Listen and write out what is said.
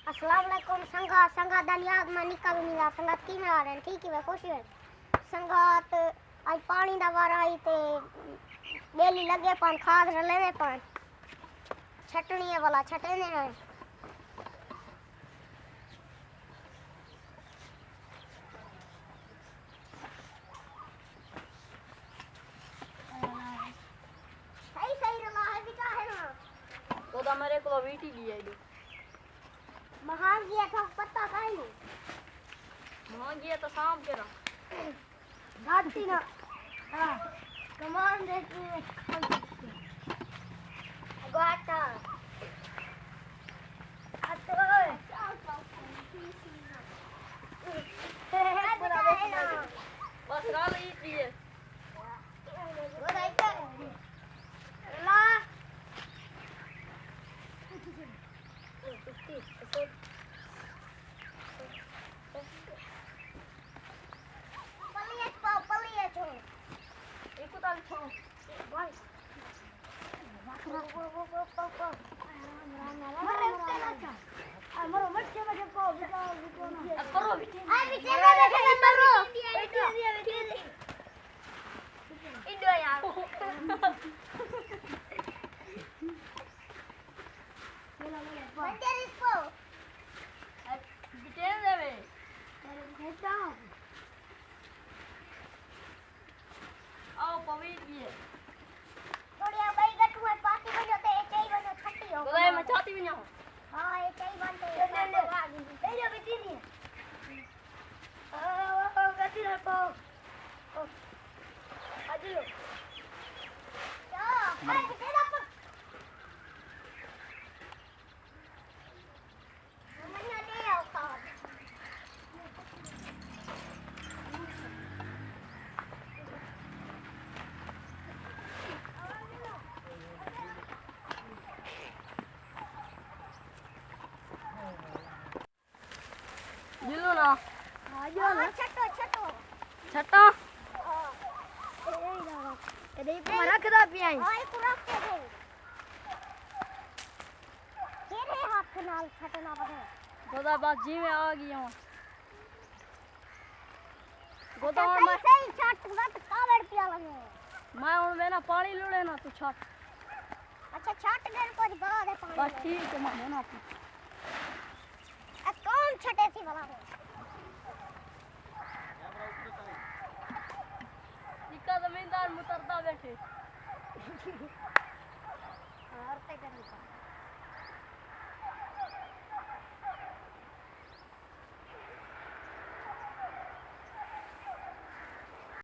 अस्सलाम वालेकुम संगात संगात दानियात में निकल मिला संगात की में आ रहे हैं ठीक है खुश है संगात आज पानी दा वार आई ते बेली लगे पान खाद लेने पान छटनी है वाला छटे ने है सही रला है भी का है ना तो दा मेरे को वीटी लिया दो महान गया था पत्ता काहे नहीं महान गया तो शाम के ना घाटी ना हां कमान देखिए गाटा अतोय बस गाल ही दिए गोदाइता ला पलिए छो एको ताल छो भाई मरो मच्छे में को बिको ना करो बिटी आ बिटे में मरो बिटे दे इधर यार बंदे इसको बिटे देवे भेजा आओ पवीर दिए थोड़ी भाई गटू है पाती बनो ते चई बनो छट्टी हो गोदाई में चाहती भी ना हो हां ये चई बनते ले ले बिटी नहीं ओ गति रखो आजलो क्या भाई बिटे ना मन्ना दे आओ खा जिलो ना आजो ना छटो छटो छटा हां एदे को रख दा पियाई हां पूरा के दे तेरे हाथ नाल छटना पड़े गोदा बात जी में आ गई हूं गोदा सही सही छट मत कावड़ पिया लगे मैं हुन वेना पानी लुड़े ना तू छट अच्छा छट दे को बगा दे पानी बस ठीक है मैं ना कौन छटे सी वाला है इका जमींदार मुतरदा बैठे हरते करने का